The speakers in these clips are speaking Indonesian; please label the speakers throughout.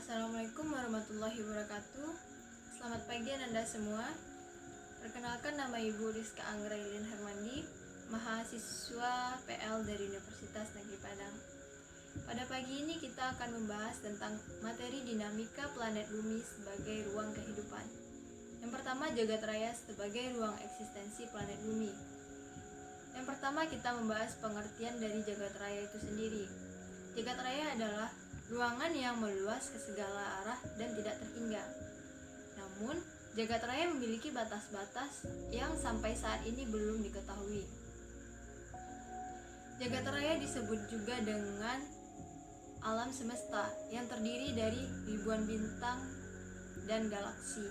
Speaker 1: Assalamualaikum warahmatullahi wabarakatuh. Selamat pagi Anda semua. Perkenalkan, nama Ibu Rizka Anggrailin Hermandi, mahasiswa PL dari Universitas Negeri Padang. Pada pagi ini kita akan membahas tentang materi dinamika planet bumi sebagai ruang kehidupan. Yang pertama, jagat raya sebagai ruang eksistensi planet bumi. Yang pertama, kita membahas pengertian dari jagat raya itu sendiri. Jagat raya adalah ruangan yang meluas ke segala arah dan tidak terhingga. Namun, jagat raya memiliki batas-batas yang sampai saat ini belum diketahui. Jagat raya disebut juga dengan alam semesta yang terdiri dari ribuan bintang dan galaksi.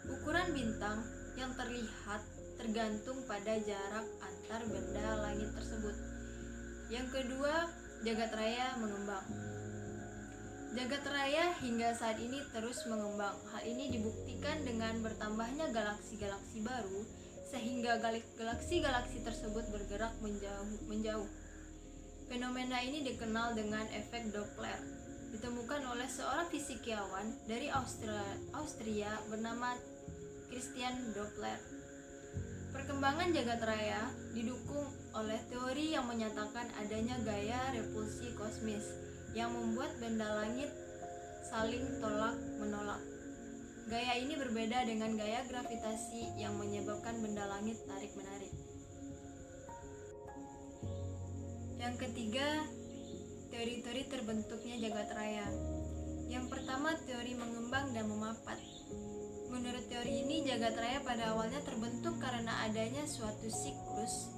Speaker 1: Ukuran bintang yang terlihat tergantung pada jarak antar benda langit tersebut. Yang kedua, jagat raya mengembang. Jagat raya hingga saat ini terus mengembang. Hal ini dibuktikan dengan bertambahnya galaksi-galaksi baru, sehingga galaksi-galaksi tersebut bergerak menjauh. Fenomena ini dikenal dengan efek Doppler. Ditemukan oleh seorang fisikawan dari Austria bernama Christian Doppler. Perkembangan jagat raya didukung oleh teori yang menyatakan adanya gaya repulsi kosmis yang membuat benda langit saling tolak-menolak. Gaya ini berbeda dengan gaya gravitasi yang menyebabkan benda langit tarik-menarik. Yang ketiga, teori-teori terbentuknya jagat raya. Yang pertama, teori mengembang dan memapat. Menurut teori ini, jagat raya pada awalnya terbentuk karena adanya suatu siklus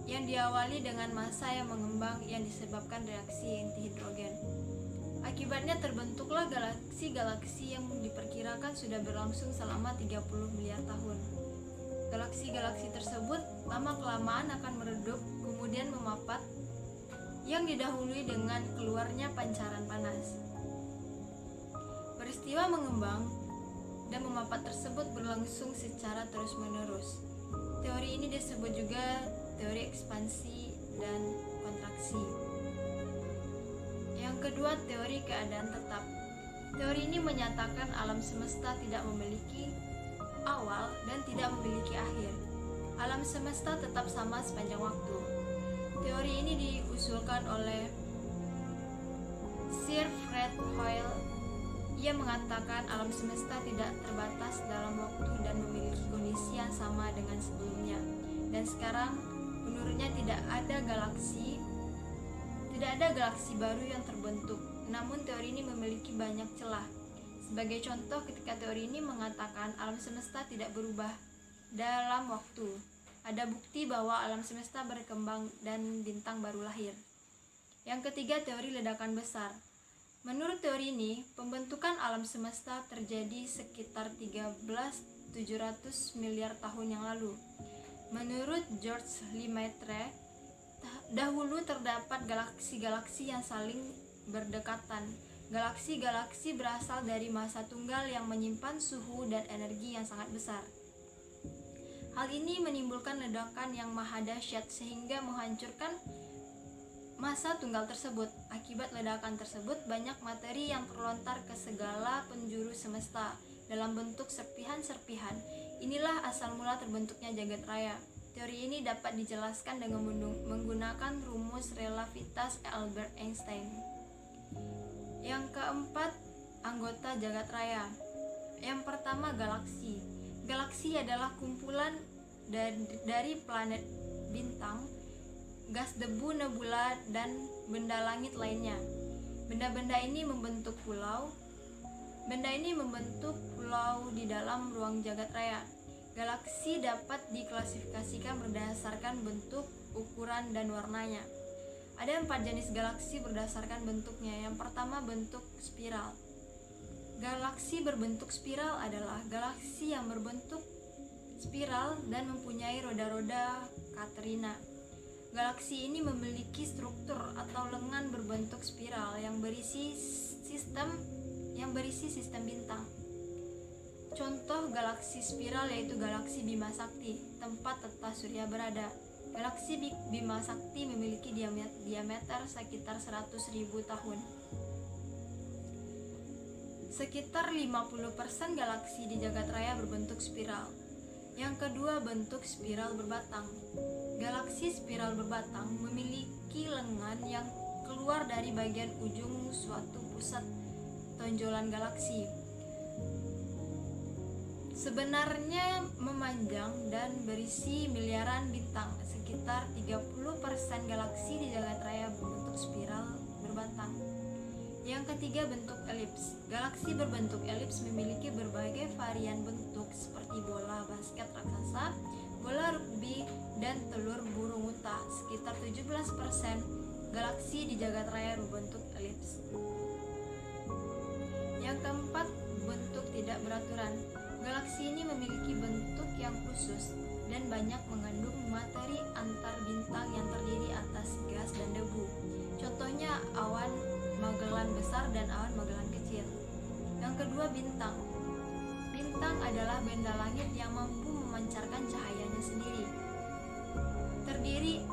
Speaker 1: yang diawali dengan massa yang mengembang yang disebabkan reaksi inti hidrogen. Akibatnya terbentuklah galaksi-galaksi yang diperkirakan sudah berlangsung selama 30 miliar tahun. Galaksi-galaksi tersebut lama-kelamaan akan meredup, kemudian memapat, yang didahului dengan keluarnya pancaran panas. Peristiwa mengembang dan memapat tersebut berlangsung secara terus-menerus. Teori ini disebut juga teori ekspansi dan kontraksi. Yang kedua, teori keadaan tetap. Teori ini menyatakan alam semesta tidak memiliki awal dan tidak memiliki akhir. Alam semesta tetap sama sepanjang waktu. Teori ini diusulkan oleh Sir Fred Hoyle. Ia mengatakan alam semesta tidak terbatas dalam waktu dan memiliki kondisi yang sama dengan sebelumnya. Dan sekarang, menurutnya tidak ada galaksi baru yang terbentuk. Namun teori ini memiliki banyak celah. Sebagai contoh, ketika teori ini mengatakan alam semesta tidak berubah dalam waktu, ada bukti bahwa alam semesta berkembang dan bintang baru lahir. Yang ketiga, teori ledakan besar. Menurut teori ini, pembentukan alam semesta terjadi sekitar 13.700 miliar tahun yang lalu. Menurut George Lemaitre, dahulu terdapat galaksi-galaksi yang saling berdekatan. Galaksi-galaksi berasal dari massa tunggal yang menyimpan suhu dan energi yang sangat besar. Hal ini menimbulkan ledakan yang maha dahsyat sehingga menghancurkan massa tunggal tersebut. Akibat ledakan tersebut, banyak materi yang terlontar ke segala penjuru semesta dalam bentuk serpihan-serpihan. Inilah asal mula terbentuknya jagat raya. Teori ini dapat dijelaskan dengan menggunakan rumus relativitas Albert Einstein. Yang keempat, anggota jagat raya. Yang pertama, galaksi. Galaksi adalah kumpulan dari planet, bintang, gas debu, nebula, dan benda langit lainnya. Benda-benda ini membentuk pulau. Di dalam ruang jagat raya. Galaksi dapat diklasifikasikan berdasarkan bentuk, ukuran, dan warnanya. Ada 4 jenis galaksi berdasarkan bentuknya. Yang pertama, bentuk spiral. Galaksi berbentuk spiral adalah galaksi yang berbentuk spiral dan mempunyai roda-roda Caterina. Galaksi ini memiliki struktur atau lengan berbentuk spiral yang berisi sistem bintang. Contoh galaksi spiral yaitu galaksi Bima Sakti, tempat tata surya berada. Galaksi Bima Sakti memiliki diameter sekitar 100.000 tahun. Sekitar 50% galaksi di jagat raya berbentuk spiral. Yang kedua, bentuk spiral berbatang. Galaksi spiral berbatang memiliki lengan yang keluar dari bagian ujung suatu pusat tonjolan galaksi. Sebenarnya memanjang dan berisi miliaran bintang. Sekitar 30% galaksi di jagat raya berbentuk spiral berbatang. Yang ketiga, bentuk elips. Galaksi berbentuk elips memiliki berbagai varian bentuk seperti bola basket raksasa, bola rugby, dan telur burung unta. Sekitar 17% galaksi di jagat raya berbentuk elips. Yang keempat, bentuk tidak beraturan. Galaksi ini memiliki bentuk yang khusus dan banyak mengandung materi antar bintang yang terdiri atas gas dan debu. Contohnya awan Magellan besar dan awan Magellan kecil. Yang kedua, bintang. Bintang adalah benda langit yang mampu memancarkan cahayanya sendiri. Terdiri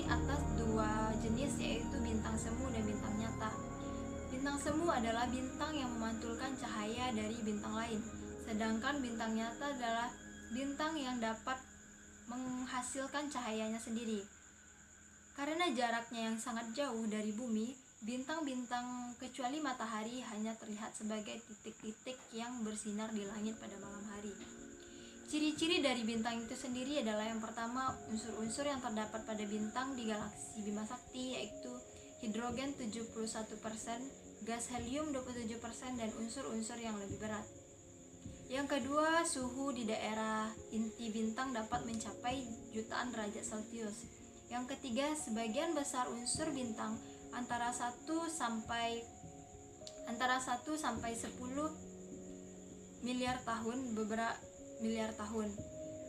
Speaker 1: atas dua jenis, yaitu bintang semu dan bintang nyata. Bintang semu adalah bintang yang memantulkan cahaya dari bintang lain, sedangkan bintang nyata adalah bintang yang dapat menghasilkan cahayanya sendiri. Karena jaraknya yang sangat jauh dari bumi, bintang-bintang kecuali matahari hanya terlihat sebagai titik-titik yang bersinar di langit pada malam hari. Ciri-ciri dari bintang itu sendiri adalah yang pertama, unsur-unsur yang terdapat pada bintang di galaksi Bima Sakti, yaitu hidrogen 71%, gas helium 27%, dan unsur-unsur yang lebih berat. Yang kedua, suhu di daerah inti bintang dapat mencapai jutaan derajat Celcius. Yang ketiga, sebagian besar unsur bintang antara 1 sampai 10 miliar tahun,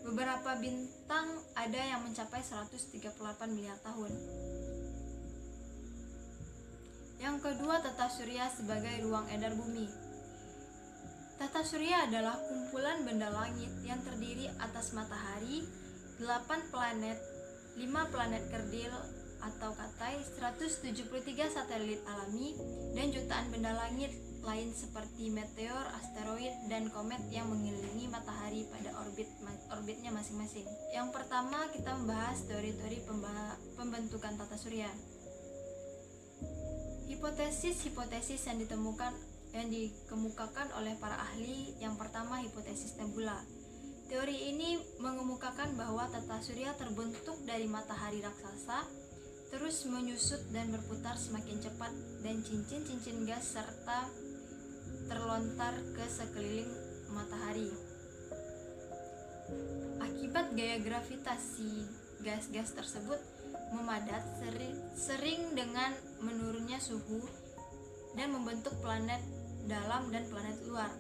Speaker 1: beberapa bintang ada yang mencapai 138 miliar tahun. Yang kedua, tata surya sebagai ruang edar bumi. Tata surya adalah kumpulan benda langit yang terdiri atas matahari, 8 planet, 5 planet kerdil atau katai, 173 satelit alami, dan jutaan benda langit lain seperti meteor, asteroid, dan komet yang mengelilingi matahari pada orbitnya masing-masing. Yang pertama, kita membahas teori-teori pembentukan tata surya. Hipotesis yang dikemukakan oleh para ahli. Yang pertama, hipotesis nebula. Teori ini mengemukakan bahwa tata surya terbentuk dari matahari raksasa, terus menyusut dan berputar semakin cepat, dan cincin-cincin gas serta terlontar ke sekeliling matahari. Akibat gaya gravitasi gas-gas tersebut memadat sering dengan menurunnya suhu dan membentuk planet dalam dan planet luar.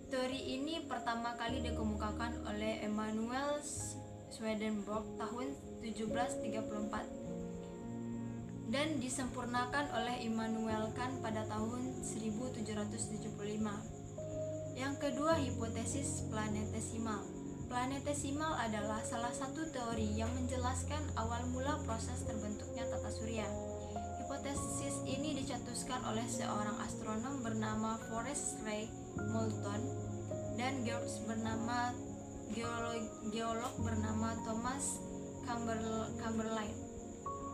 Speaker 1: Teori ini pertama kali dikemukakan oleh Emanuel Swedenborg tahun 1734 dan disempurnakan oleh Immanuel Kant pada tahun 1775. Yang kedua, hipotesis planetesimal. Planetesimal adalah salah satu teori yang menjelaskan awal mula proses terbentuknya tata surya. Hipotesis ini dicetuskan oleh seorang astronom bernama Forrest Ray Moulton dan geolog bernama Thomas Chamberlain.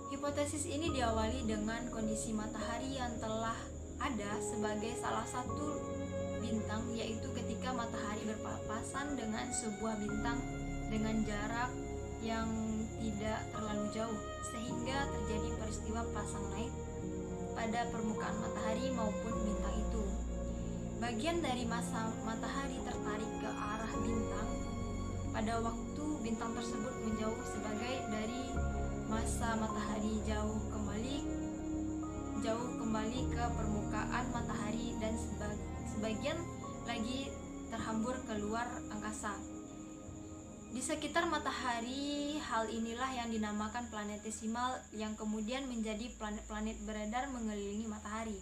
Speaker 1: Hipotesis ini diawali dengan kondisi matahari yang telah ada sebagai salah satu bintang, yaitu ketika matahari berpapasan dengan sebuah bintang dengan jarak yang tidak terlalu jauh, sehingga terjadi peristiwa pasang naik pada permukaan matahari maupun bintang itu. Bagian dari massa matahari tertarik ke arah bintang pada waktu bintang tersebut menjauh, sebagai dari massa matahari jauh kembali ke permukaan matahari, dan sebagian lagi terhambur keluar angkasa. Di sekitar matahari, hal inilah yang dinamakan planetesimal, yang kemudian menjadi planet-planet beredar mengelilingi matahari.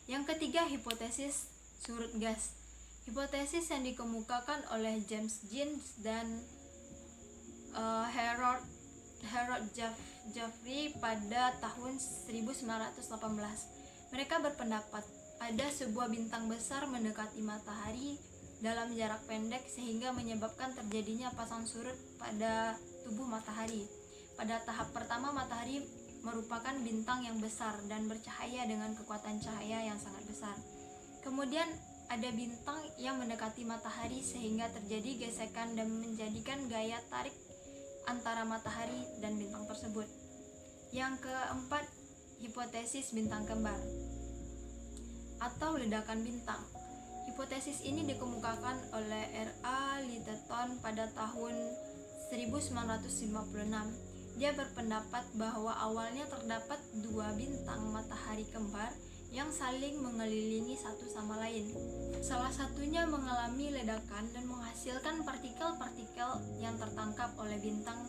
Speaker 1: Yang ketiga, hipotesis surut gas. Hipotesis yang dikemukakan oleh James Jeans dan Harold Jeffrey pada tahun 1918. Mereka berpendapat ada sebuah bintang besar mendekati matahari dalam jarak pendek sehingga menyebabkan terjadinya pasang surut pada tubuh matahari. Pada tahap pertama, matahari merupakan bintang yang besar dan bercahaya dengan kekuatan cahaya yang sangat besar. Kemudian ada bintang yang mendekati matahari sehingga terjadi gesekan dan menjadikan gaya tarik antara matahari dan bintang tersebut. Yang keempat, hipotesis bintang kembar atau ledakan bintang. Hipotesis ini dikemukakan oleh R.A. Lyttelton pada tahun 1956. Dia berpendapat bahwa awalnya terdapat dua bintang matahari kembar yang saling mengelilingi satu sama lain. Salah satunya mengalami ledakan dan menghasilkan partikel-partikel yang tertangkap oleh bintang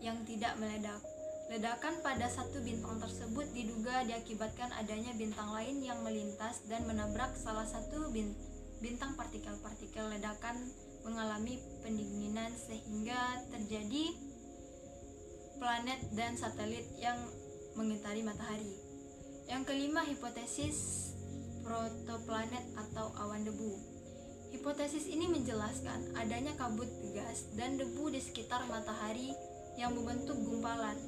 Speaker 1: yang tidak meledak. Ledakan pada satu bintang tersebut diduga diakibatkan adanya bintang lain yang melintas dan menabrak salah satu bintang. Partikel-partikel ledakan mengalami pendinginan sehingga terjadi planet dan satelit yang mengitari matahari. Yang kelima, hipotesis protoplanet atau awan debu. Hipotesis ini menjelaskan adanya kabut gas dan debu di sekitar matahari yang membentuk gumpalan.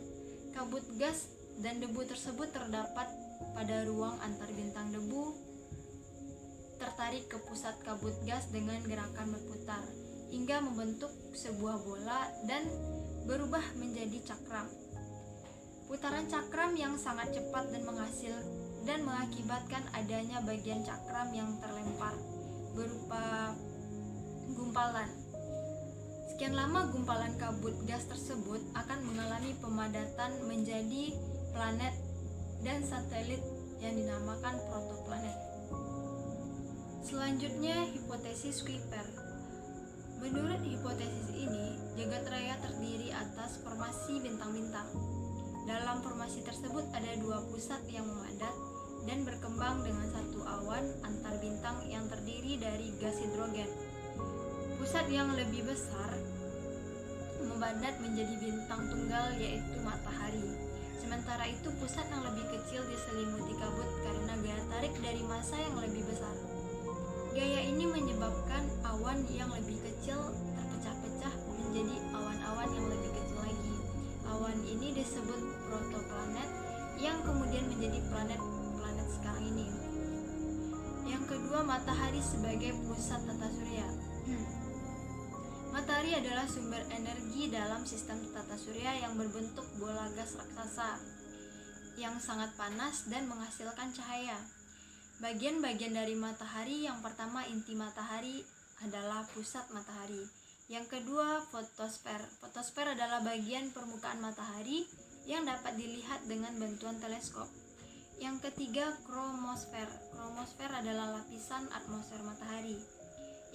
Speaker 1: Kabut gas dan debu tersebut terdapat pada ruang antar bintang. Debu tertarik ke pusat kabut gas dengan gerakan berputar hingga membentuk sebuah bola dan berubah menjadi cakram. Putaran cakram yang sangat cepat dan mengakibatkan adanya bagian cakram yang terlempar berupa gumpalan. Sekian lama gumpalan kabut gas tersebut akan mengalami pemadatan menjadi planet dan satelit yang dinamakan protoplanet. Selanjutnya, hipotesis Kuiper. Menurut hipotesis ini, jagat raya terdiri atas formasi bintang-bintang. Dalam formasi tersebut ada dua pusat yang memadat dan berkembang dengan satu awan antar bintang yang terdiri dari gas hidrogen. Pusat yang lebih besar memadat menjadi bintang tunggal yaitu matahari. Sementara itu pusat yang lebih kecil diselimuti kabut karena gaya tarik dari massa yang lebih besar. Gaya ini menyebabkan awan yang lebih kecil terpecah-pecah menjadi awan-awan yang lebih kecil lagi. Awan ini disebut protoplanet yang kemudian menjadi planet-planet sekarang ini. Yang kedua, matahari sebagai pusat tata surya. Matahari adalah sumber energi dalam sistem tata surya yang berbentuk bola gas raksasa yang sangat panas dan menghasilkan cahaya. Bagian-bagian dari matahari, yang pertama inti matahari adalah pusat matahari. Yang kedua, fotosfer. Fotosfer adalah bagian permukaan matahari yang dapat dilihat dengan bantuan teleskop. Yang ketiga, kromosfer. Kromosfer adalah lapisan atmosfer matahari.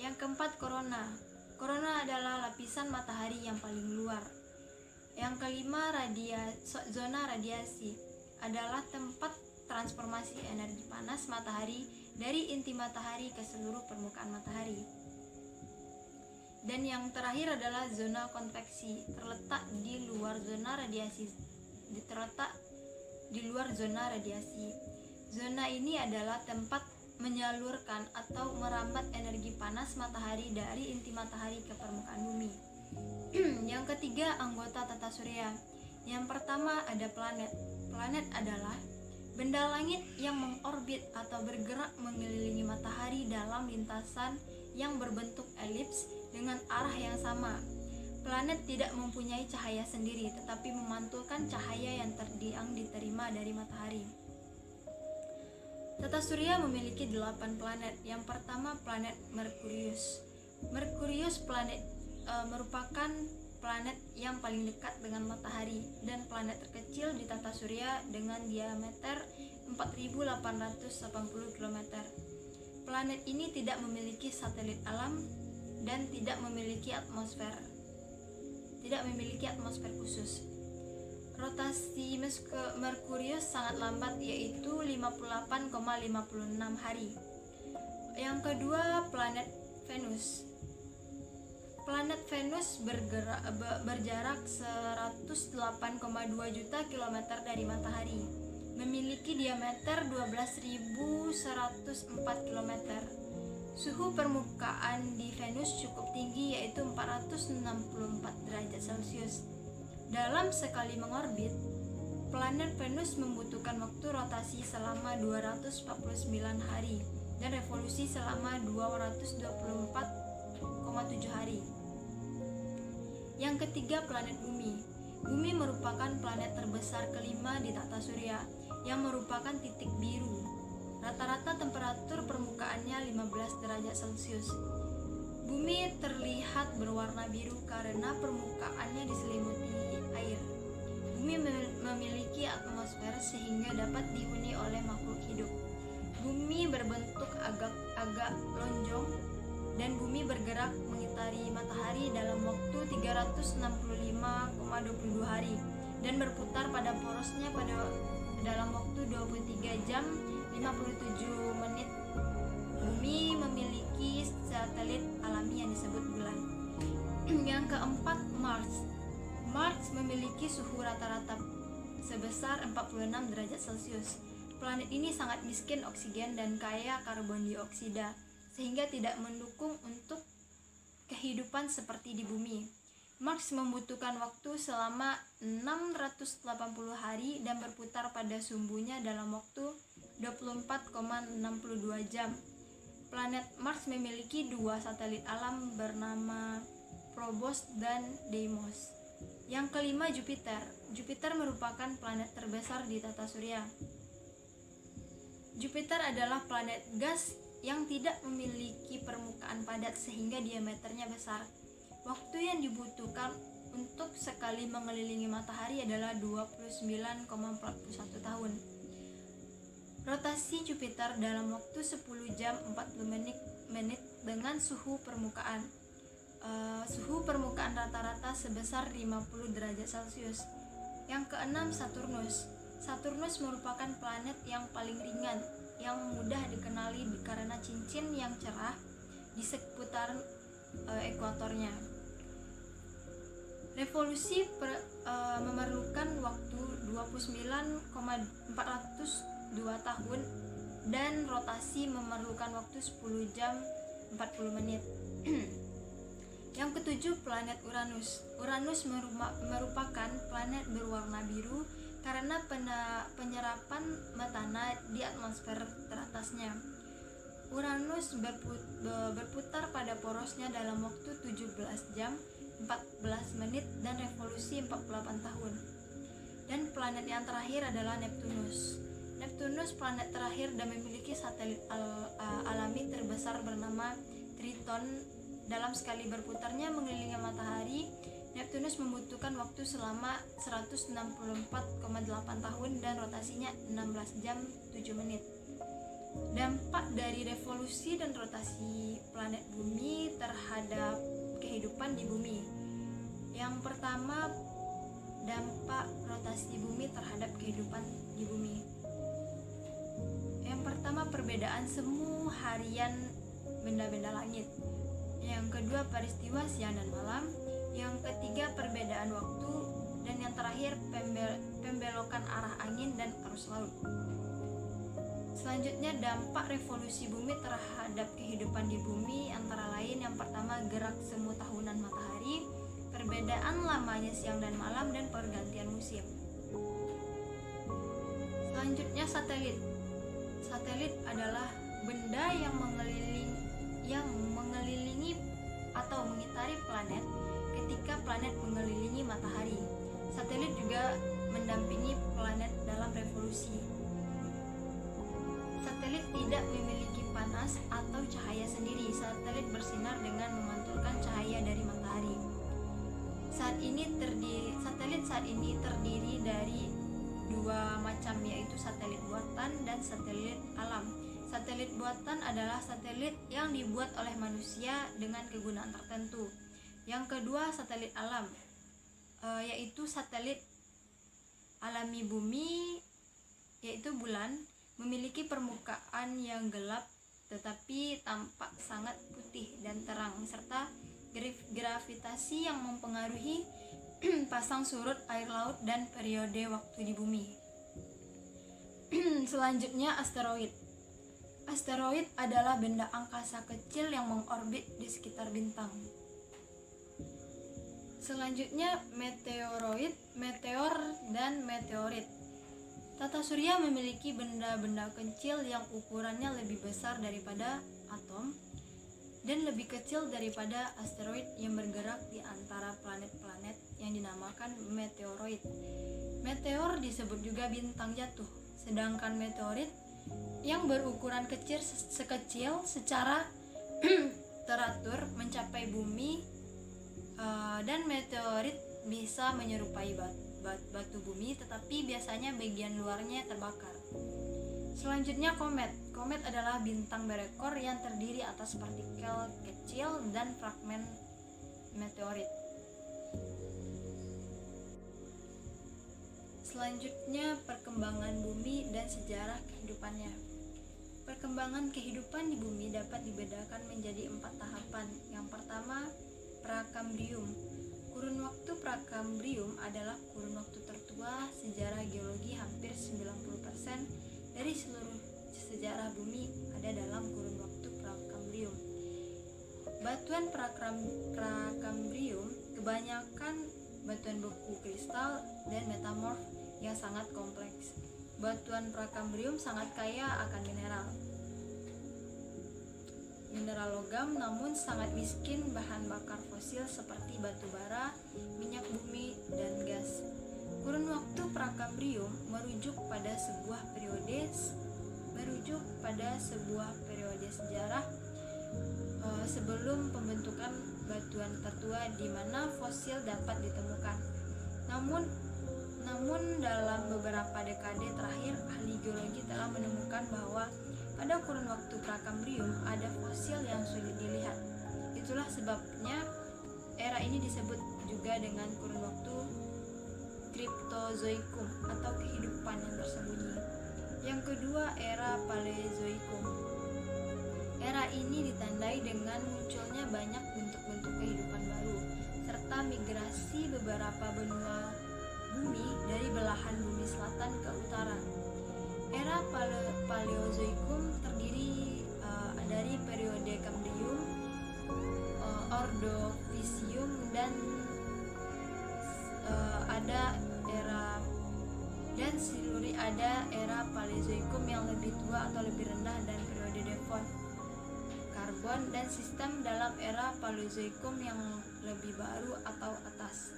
Speaker 1: Yang keempat, korona. Korona adalah lapisan matahari yang paling luar. Yang kelima, zona radiasi adalah tempat transformasi energi panas matahari dari inti matahari ke seluruh permukaan matahari. Dan yang terakhir adalah zona konveksi, terletak di luar zona radiasi. Zona ini adalah tempat menyalurkan atau merambat energi panas matahari dari inti matahari ke permukaan bumi. Yang ketiga, anggota tata surya. Yang pertama ada planet. Planet adalah benda langit yang mengorbit atau bergerak mengelilingi matahari dalam lintasan yang berbentuk elips dengan arah yang sama. Planet tidak mempunyai cahaya sendiri, tetapi memantulkan cahaya yang diterima dari matahari. Tata surya memiliki 8 planet. Yang pertama, planet Merkurius. Merkurius merupakan planet yang paling dekat dengan matahari dan planet terkecil di tata surya dengan diameter 4.880 km. Planet ini tidak memiliki satelit alam dan tidak memiliki atmosfer khusus. Rotasi Merkurius sangat lambat, yaitu 58,56 hari. Yang kedua, planet Venus. Planet Venus berjarak 108,2 juta kilometer dari matahari, memiliki diameter 12.104 km. Suhu permukaan di Venus cukup tinggi, yaitu 464 derajat Celcius. Dalam sekali mengorbit, planet Venus membutuhkan waktu rotasi selama 249 hari dan revolusi selama 224,7 hari. Yang ketiga, planet Bumi. Bumi merupakan planet terbesar kelima di tata surya yang merupakan titik biru. Rata-rata temperatur permukaannya 15 derajat Celcius. Bumi terlihat berwarna biru karena permukaannya diselimuti air. Bumi memiliki atmosfer sehingga dapat dihuni oleh makhluk hidup. Bumi berbentuk agak lonjong dan bumi bergerak mengitari matahari dalam waktu 365,22 hari dan berputar pada porosnya dalam waktu 23 jam 57 menit. Bumi memiliki satelit alami yang disebut bulan. Yang keempat, Mars. Mars memiliki suhu rata-rata sebesar 46 derajat Celcius. Planet ini sangat miskin oksigen dan kaya karbon dioksida, sehingga tidak mendukung untuk kehidupan seperti di bumi. Mars membutuhkan waktu selama 680 hari dan berputar pada sumbunya dalam waktu 24,62 jam. Planet Mars memiliki dua satelit alam bernama Phobos dan Deimos. Yang kelima, Jupiter. Jupiter merupakan planet terbesar di tata surya. Jupiter adalah planet gas yang tidak memiliki permukaan padat sehingga diameternya besar. Waktu yang dibutuhkan untuk sekali mengelilingi matahari adalah 29,41 tahun. Rotasi Jupiter dalam waktu 10 jam 40 menit dengan suhu permukaan rata-rata sebesar 50 derajat Celcius. Yang keenam, Saturnus. Saturnus merupakan planet yang paling ringan, yang mudah dikenali karena cincin yang cerah di seputar ekuatornya. Revolusi memerlukan waktu 29,402 tahun dan rotasi memerlukan waktu 10 jam 40 menit. Yang ketujuh, planet Uranus. Uranus merupakan planet berwarna biru karena penyerapan metana di atmosfer teratasnya. Uranus berputar pada porosnya dalam waktu 17 jam 14 menit dan revolusi 48 tahun. Dan planet yang terakhir adalah Neptunus. Neptunus planet terakhir dan memiliki satelit alami terbesar bernama Triton. Dalam sekali berputarnya mengelilingi matahari, Neptunus membutuhkan waktu selama 164,8 tahun dan rotasinya 16 jam 7 menit. Dampak dari revolusi dan rotasi planet bumi terhadap kehidupan di bumi. Yang pertama, dampak rotasi bumi terhadap kehidupan di bumi. Yang pertama, perbedaan semu harian benda-benda langit. Yang kedua, peristiwa siang dan malam. Yang ketiga, perbedaan waktu. Dan yang terakhir, pembelokan arah angin dan arus laut. Selanjutnya, dampak revolusi bumi terhadap kehidupan di bumi antara lain yang pertama, gerak semu tahunan matahari, perbedaan lamanya siang dan malam, dan pergantian musim. Selanjutnya, satelit. Satelit adalah benda yang mengelilingi atau mengitari planet ketika planet mengelilingi matahari. Satelit juga mendampingi planet dalam revolusi. Satelit tidak memiliki panas atau cahaya sendiri. Satelit bersinar dengan memantulkan cahaya dari matahari. Satelit saat ini terdiri dari dua macam, yaitu satelit buatan dan satelit alam. Satelit buatan adalah satelit yang dibuat oleh manusia dengan kegunaan tertentu. Yang kedua, satelit alam, yaitu satelit alami bumi, yaitu bulan, memiliki permukaan yang gelap tetapi tampak sangat putih dan terang, serta gravitasi yang mempengaruhi pasang surut air laut dan periode waktu di bumi. Selanjutnya, asteroid. Asteroid adalah benda angkasa kecil yang mengorbit di sekitar bintang. Selanjutnya, meteoroid, meteor, dan meteorit. Tata surya memiliki benda-benda kecil yang ukurannya lebih besar daripada atom dan lebih kecil daripada asteroid yang bergerak di antara planet-planet yang dinamakan meteoroid. Meteor disebut juga bintang jatuh, sedangkan meteorit yang berukuran kecil secara teratur mencapai bumi, dan meteorit bisa menyerupai batu bumi, tetapi biasanya bagian luarnya terbakar. Selanjutnya, komet. Komet adalah bintang berekor yang terdiri atas partikel kecil dan fragmen meteorit. Selanjutnya, perkembangan bumi dan sejarah kehidupannya. Perkembangan kehidupan di bumi dapat dibedakan menjadi 4 tahapan. Yang pertama, Prakambrium. Kurun waktu Prakambrium adalah kurun waktu tertua sejarah geologi. Hampir 90% dari seluruh sejarah bumi ada dalam kurun waktu Prakambrium. Batuan Prakambrium kebanyakan batuan beku, kristal, dan metamorf yang sangat kompleks. Batuan Prakambrium sangat kaya akan mineral logam, namun sangat miskin bahan bakar fosil seperti batu bara, minyak bumi, dan gas. Kurun waktu Prakambrium merujuk pada sebuah periode sejarah sebelum pembentukan batuan tertua di mana fosil dapat ditemukan. Namun dalam beberapa dekade terakhir, ahli geologi telah menemukan bahwa pada kurun waktu Prakambrium ada fosil yang sulit dilihat. Itulah sebabnya era ini disebut juga dengan kurun waktu Cryptozoikum atau kehidupan yang tersembunyi. Yang kedua, era Paleozoikum. Era ini ditandai dengan munculnya banyak bentuk-bentuk kehidupan baru serta migrasi beberapa benua bumi dari belahan bumi selatan ke utara. Era Paleozoikum terdiri dari periode Cambrium, Ordovisium, dan siluri. Ada era Paleozoikum yang lebih tua atau lebih rendah dan periode Devon, Karbon, dan sistem dalam era Paleozoikum yang lebih baru atau atas.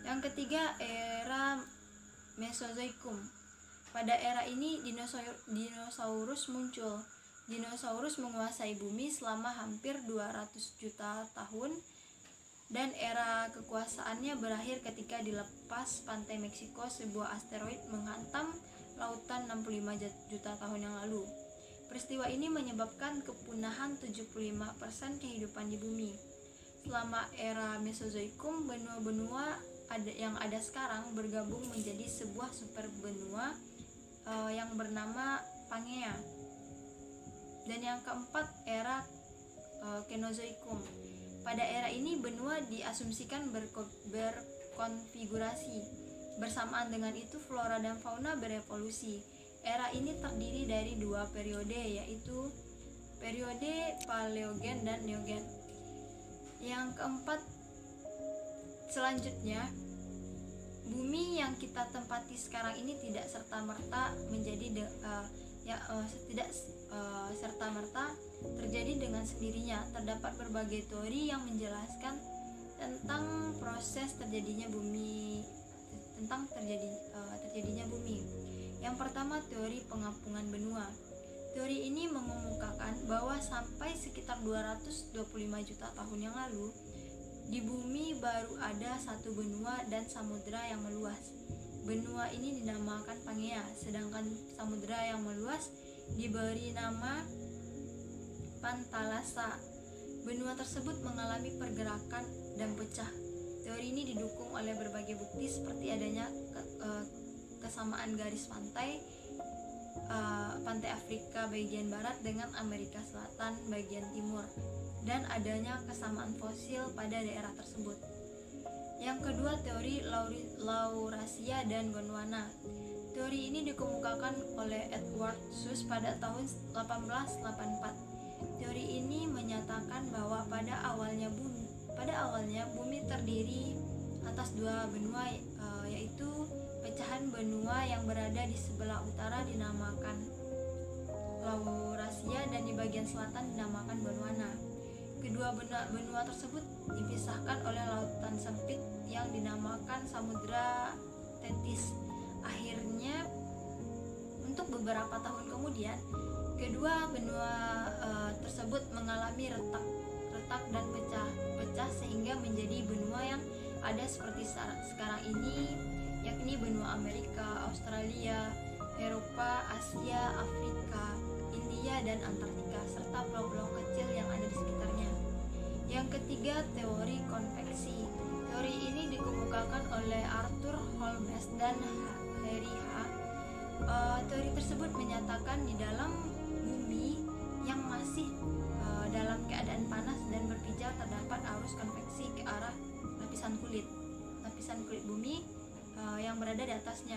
Speaker 1: Yang ketiga, era Mesozoikum. Pada era ini dinosaurus muncul. Dinosaurus menguasai bumi selama hampir 200 juta tahun, dan era kekuasaannya berakhir ketika dilepas pantai Meksiko sebuah asteroid menghantam lautan 65 juta tahun yang lalu. Peristiwa ini menyebabkan kepunahan 75% kehidupan di bumi. Selama era Mesozoikum, benua-benua yang ada sekarang bergabung menjadi sebuah superbenua yang bernama Pangea. Dan yang keempat, era Kenozoikum. Pada era ini benua diasumsikan berkonfigurasi. Bersamaan dengan itu flora dan fauna berevolusi. Era ini terdiri dari 2 periode, yaitu periode Paleogen dan Neogen. Yang keempat, selanjutnya, bumi yang kita tempati sekarang ini tidak serta-merta terjadi dengan sendirinya. Terdapat berbagai teori yang menjelaskan tentang proses terjadinya bumi. Yang pertama, teori pengapungan benua. Teori ini mengemukakan bahwa sampai sekitar 225 juta tahun yang lalu, di bumi baru ada satu benua dan samudera yang meluas. Benua ini dinamakan Pangea, sedangkan samudera yang meluas diberi nama Pantalasa. Benua tersebut mengalami pergerakan dan pecah. Teori ini didukung oleh berbagai bukti seperti adanya kesamaan garis pantai Afrika bagian barat dengan Amerika Selatan bagian timur. dan adanya kesamaan fosil pada daerah tersebut. Yang kedua, teori Laurasia dan Gondwana. Teori ini dikemukakan oleh Edward Suess pada tahun 1884. Teori ini menyatakan bahwa pada awalnya bumi terdiri atas dua benua, yaitu pecahan benua yang berada di sebelah utara dinamakan Laurasia dan di bagian selatan dinamakan Gondwana. Kedua benua tersebut dipisahkan oleh lautan sempit yang dinamakan Samudra Tethys. Akhirnya, untuk beberapa tahun kemudian, kedua benua tersebut mengalami retak dan pecah sehingga menjadi benua yang ada seperti sekarang ini, yakni benua Amerika, Australia, Eropa, Asia, Afrika, India, dan Antartika, serta pulau-pulau kecil yang ada di sekitarnya. Yang ketiga, teori konveksi. Teori ini dikemukakan oleh Arthur Holmes dan Harry H. Teori tersebut menyatakan di dalam bumi yang masih dalam keadaan panas dan berpijar terdapat arus konveksi ke arah lapisan kulit bumi yang berada di atasnya.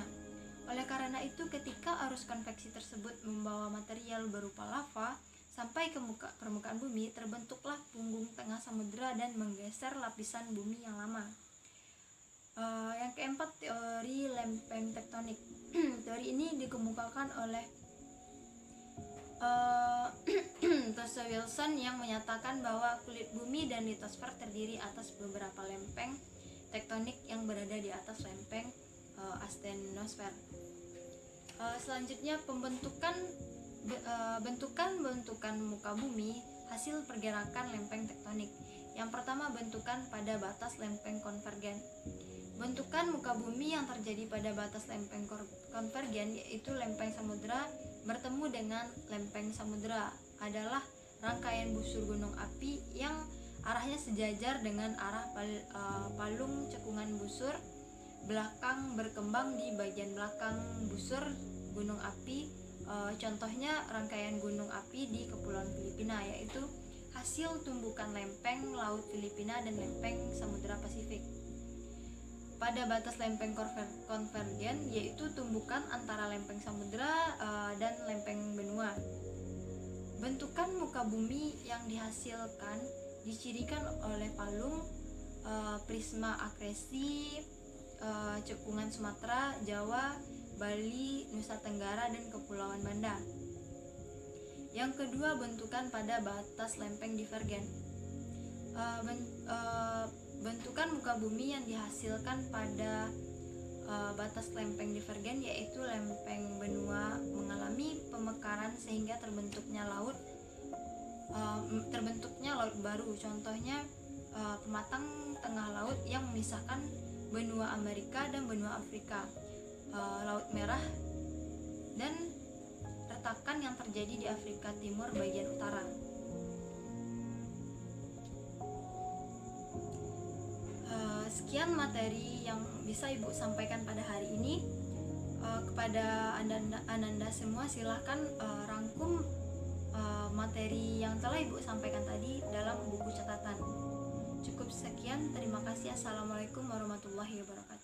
Speaker 1: Oleh karena itu, ketika arus konveksi tersebut membawa material berupa lava sampai ke permukaan bumi, terbentuklah punggung tengah samudera dan menggeser lapisan bumi yang lama. Yang keempat, teori lempeng tektonik. Teori ini dikemukakan oleh Tose Wilson yang menyatakan bahwa kulit bumi dan litosfer terdiri atas beberapa lempeng tektonik yang berada di atas lempeng astenosfer. Selanjutnya, bentukan muka bumi hasil pergerakan lempeng tektonik. Yang pertama, bentukan pada batas lempeng konvergen. Bentukan muka bumi yang terjadi pada batas lempeng konvergen, yaitu lempeng samudera bertemu dengan lempeng samudera, adalah rangkaian busur gunung api yang arahnya sejajar dengan arah palung cekungan busur belakang berkembang di bagian belakang busur gunung api. Contohnya rangkaian gunung api di Kepulauan Filipina, yaitu hasil tumbukan lempeng Laut Filipina dan lempeng Samudra Pasifik. Pada batas lempeng konvergen, yaitu tumbukan antara lempeng samudra dan lempeng benua. Bentukan muka bumi yang dihasilkan dicirikan oleh palung, prisma akresi, cekungan Sumatera, Jawa, Bali, Nusa Tenggara, dan Kepulauan Banda. Yang kedua, bentukan pada batas lempeng divergen. Bentukan muka bumi yang dihasilkan pada batas lempeng divergen, yaitu lempeng benua mengalami pemekaran sehingga terbentuknya laut baru. Contohnya pematang tengah laut yang memisahkan benua Amerika dan benua Afrika, Laut Merah, dan retakan yang terjadi di Afrika Timur bagian utara. Sekian materi yang bisa Ibu sampaikan pada hari ini. Kepada Ananda semua, silahkan rangkum materi yang telah Ibu sampaikan tadi dalam buku catatan. Cukup sekian, terima kasih. Assalamualaikum warahmatullahi wabarakatuh.